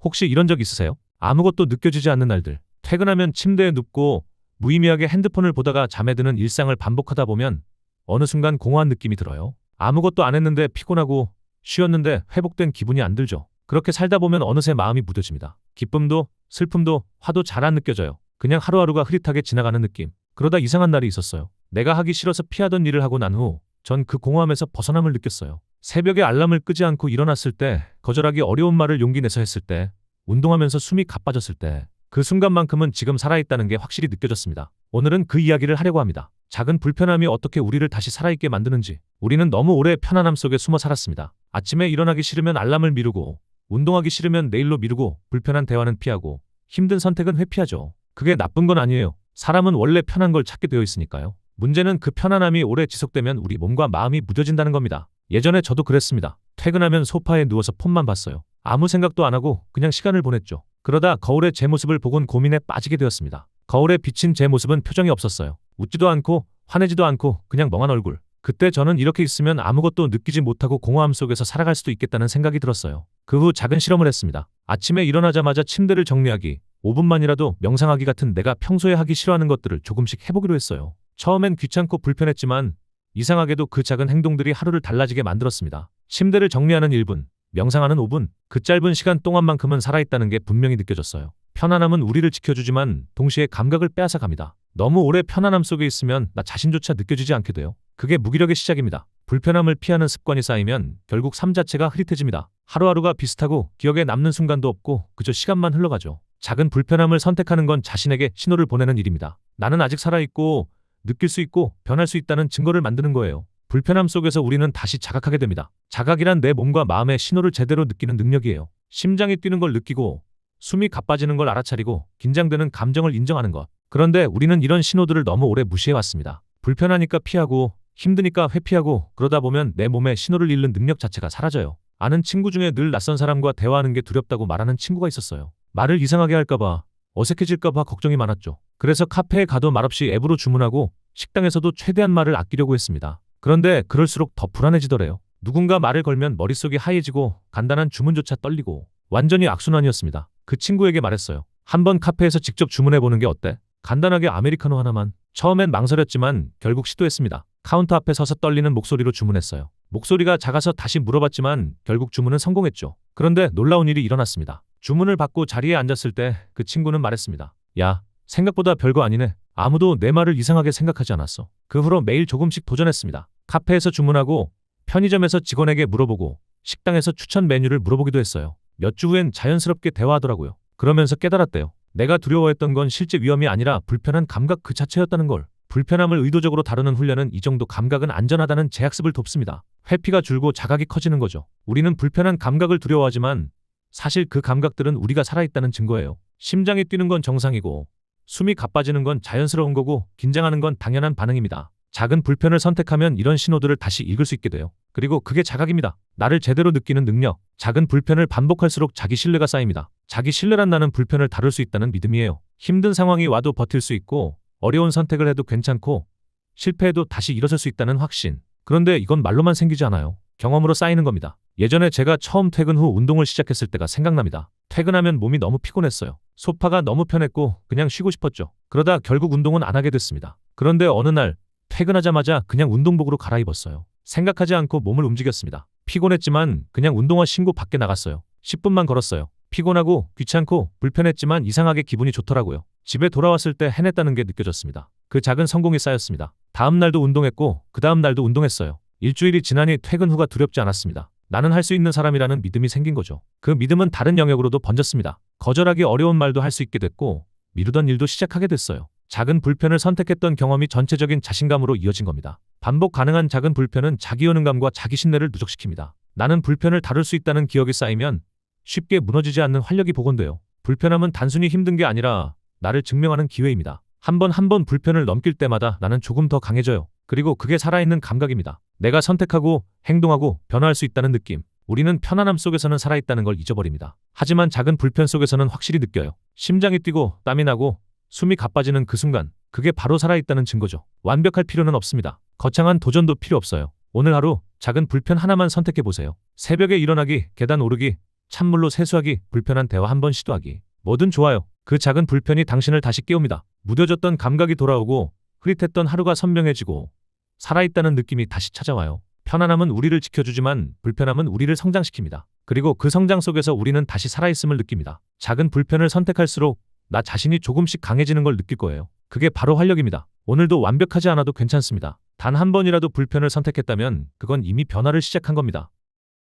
혹시 이런 적 있으세요? 아무것도 느껴지지 않는 날들. 퇴근하면 침대에 눕고 무의미하게 핸드폰을 보다가 잠에 드는 일상을 반복하다 보면 어느 순간 공허한 느낌이 들어요. 아무것도 안 했는데 피곤하고 쉬었는데 회복된 기분이 안 들죠. 그렇게 살다 보면 어느새 마음이 무뎌집니다. 기쁨도 슬픔도 화도 잘 안 느껴져요. 그냥 하루하루가 흐릿하게 지나가는 느낌. 그러다 이상한 날이 있었어요. 내가 하기 싫어서 피하던 일을 하고 난 후 전 그 공허함에서 벗어남을 느꼈어요. 새벽에 알람을 끄지 않고 일어났을 때, 거절하기 어려운 말을 용기 내서 했을 때, 운동하면서 숨이 가빠졌을 때, 그 순간만큼은 지금 살아있다는 게 확실히 느껴졌습니다. 오늘은 그 이야기를 하려고 합니다. 작은 불편함이 어떻게 우리를 다시 살아있게 만드는지. 우리는 너무 오래 편안함 속에 숨어 살았습니다. 아침에 일어나기 싫으면 알람을 미루고, 운동하기 싫으면 내일로 미루고, 불편한 대화는 피하고, 힘든 선택은 회피하죠. 그게 나쁜 건 아니에요. 사람은 원래 편한 걸 찾게 되어 있으니까요. 문제는 그 편안함이 오래 지속되면 우리 몸과 마음이 무뎌진다는 겁니다. 예전에 저도 그랬습니다. 퇴근하면 소파에 누워서 폰만 봤어요. 아무 생각도 안 하고 그냥 시간을 보냈죠. 그러다 거울에 제 모습을 보곤 고민에 빠지게 되었습니다. 거울에 비친 제 모습은 표정이 없었어요. 웃지도 않고 화내지도 않고 그냥 멍한 얼굴. 그때 저는 이렇게 있으면 아무것도 느끼지 못하고 공허함 속에서 살아갈 수도 있겠다는 생각이 들었어요. 그 후 작은 실험을 했습니다. 아침에 일어나자마자 침대를 정리하기, 5분만이라도 명상하기 같은 내가 평소에 하기 싫어하는 것들을 조금씩 해보기로 했어요. 처음엔 귀찮고 불편했지만 이상하게도 그 작은 행동들이 하루를 달라지게 만들었습니다. 침대를 정리하는 1분, 명상하는 5분, 그 짧은 시간 동안만큼은 살아있다는 게 분명히 느껴졌어요. 편안함은 우리를 지켜주지만 동시에 감각을 빼앗아 갑니다. 너무 오래 편안함 속에 있으면 나 자신조차 느껴지지 않게 돼요. 그게 무기력의 시작입니다. 불편함을 피하는 습관이 쌓이면 결국 삶 자체가 흐릿해집니다. 하루하루가 비슷하고 기억에 남는 순간도 없고 그저 시간만 흘러가죠. 작은 불편함을 선택하는 건 자신에게 신호를 보내는 일입니다. 나는 아직 살아있고 느낄 수 있고 변할 수 있다는 증거를 만드는 거예요. 불편함 속에서 우리는 다시 자각하게 됩니다. 자각이란 내 몸과 마음의 신호를 제대로 느끼는 능력이에요. 심장이 뛰는 걸 느끼고 숨이 가빠지는 걸 알아차리고 긴장되는 감정을 인정하는 것. 그런데 우리는 이런 신호들을 너무 오래 무시해왔습니다. 불편하니까 피하고 힘드니까 회피하고 그러다 보면 내 몸의 신호를 잃는 능력 자체가 사라져요. 아는 친구 중에 늘 낯선 사람과 대화하는 게 두렵다고 말하는 친구가 있었어요. 말을 이상하게 할까봐, 어색해질까봐 걱정이 많았죠. 그래서 카페에 가도 말없이 앱으로 주문하고 식당에서도 최대한 말을 아끼려고 했습니다. 그런데 그럴수록 더 불안해지더래요. 누군가 말을 걸면 머릿속이 하얘지고 간단한 주문조차 떨리고 완전히 악순환이었습니다. 그 친구에게 말했어요. 한번 카페에서 직접 주문해보는 게 어때? 간단하게 아메리카노 하나만. 처음엔 망설였지만 결국 시도했습니다. 카운터 앞에 서서 떨리는 목소리로 주문했어요. 목소리가 작아서 다시 물어봤지만 결국 주문은 성공했죠. 그런데 놀라운 일이 일어났습니다. 주문을 받고 자리에 앉았을 때 그 친구는 말했습니다. 야, 생각보다 별거 아니네. 아무도 내 말을 이상하게 생각하지 않았어. 그 후로 매일 조금씩 도전했습니다. 카페에서 주문하고 편의점에서 직원에게 물어보고 식당에서 추천 메뉴를 물어보기도 했어요. 몇 주 후엔 자연스럽게 대화하더라고요. 그러면서 깨달았대요. 내가 두려워했던 건 실제 위험이 아니라 불편한 감각 그 자체였다는 걸. 불편함을 의도적으로 다루는 훈련은 이 정도 감각은 안전하다는 재학습을 돕습니다. 회피가 줄고 자각이 커지는 거죠. 우리는 불편한 감각을 두려워하지만 사실 그 감각들은 우리가 살아있다는 증거예요. 심장이 뛰는 건 정상이고 숨이 가빠지는 건 자연스러운 거고 긴장하는 건 당연한 반응입니다. 작은 불편을 선택하면 이런 신호들을 다시 읽을 수 있게 돼요. 그리고 그게 자각입니다. 나를 제대로 느끼는 능력. 작은 불편을 반복할수록 자기 신뢰가 쌓입니다. 자기 신뢰란 나는 불편을 다룰 수 있다는 믿음이에요. 힘든 상황이 와도 버틸 수 있고 어려운 선택을 해도 괜찮고 실패해도 다시 일어설 수 있다는 확신. 그런데 이건 말로만 생기지 않아요. 경험으로 쌓이는 겁니다. 예전에 제가 처음 퇴근 후 운동을 시작했을 때가 생각납니다. 퇴근하면 몸이 너무 피곤했어요. 소파가 너무 편했고 그냥 쉬고 싶었죠. 그러다 결국 운동은 안 하게 됐습니다. 그런데 어느 날 퇴근하자마자 그냥 운동복으로 갈아입었어요. 생각하지 않고 몸을 움직였습니다. 피곤했지만 그냥 운동화 신고 밖에 나갔어요. 10분만 걸었어요. 피곤하고 귀찮고 불편했지만 이상하게 기분이 좋더라고요. 집에 돌아왔을 때 해냈다는 게 느껴졌습니다. 그 작은 성공이 쌓였습니다. 다음 날도 운동했고 그 다음 날도 운동했어요. 일주일이 지나니 퇴근 후가 두렵지 않았습니다. 나는 할 수 있는 사람이라는 믿음이 생긴 거죠. 그 믿음은 다른 영역으로도 번졌습니다. 거절하기 어려운 말도 할 수 있게 됐고 미루던 일도 시작하게 됐어요. 작은 불편을 선택했던 경험이 전체적인 자신감으로 이어진 겁니다. 반복 가능한 작은 불편은 자기 효능감과 자기 신뢰를 누적시킵니다. 나는 불편을 다룰 수 있다는 기억이 쌓이면 쉽게 무너지지 않는 활력이 복원돼요. 불편함은 단순히 힘든 게 아니라 나를 증명하는 기회입니다. 한 번 불편을 넘길 때마다 나는 조금 더 강해져요. 그리고 그게 살아있는 감각입니다. 내가 선택하고 행동하고 변화할 수 있다는 느낌. 우리는 편안함 속에서는 살아있다는 걸 잊어버립니다. 하지만 작은 불편 속에서는 확실히 느껴요. 심장이 뛰고 땀이 나고 숨이 가빠지는 그 순간. 그게 바로 살아있다는 증거죠. 완벽할 필요는 없습니다. 거창한 도전도 필요 없어요. 오늘 하루 작은 불편 하나만 선택해보세요. 새벽에 일어나기, 계단 오르기, 찬물로 세수하기, 불편한 대화 한 번 시도하기. 뭐든 좋아요. 그 작은 불편이 당신을 다시 깨웁니다. 무뎌졌던 감각이 돌아오고 흐릿했던 하루가 선명해지고 살아있다는 느낌이 다시 찾아와요. 편안함은 우리를 지켜주지만 불편함은 우리를 성장시킵니다. 그리고 그 성장 속에서 우리는 다시 살아있음을 느낍니다. 작은 불편을 선택할수록 나 자신이 조금씩 강해지는 걸 느낄 거예요. 그게 바로 활력입니다. 오늘도 완벽하지 않아도 괜찮습니다. 단 한 번이라도 불편을 선택했다면 그건 이미 변화를 시작한 겁니다.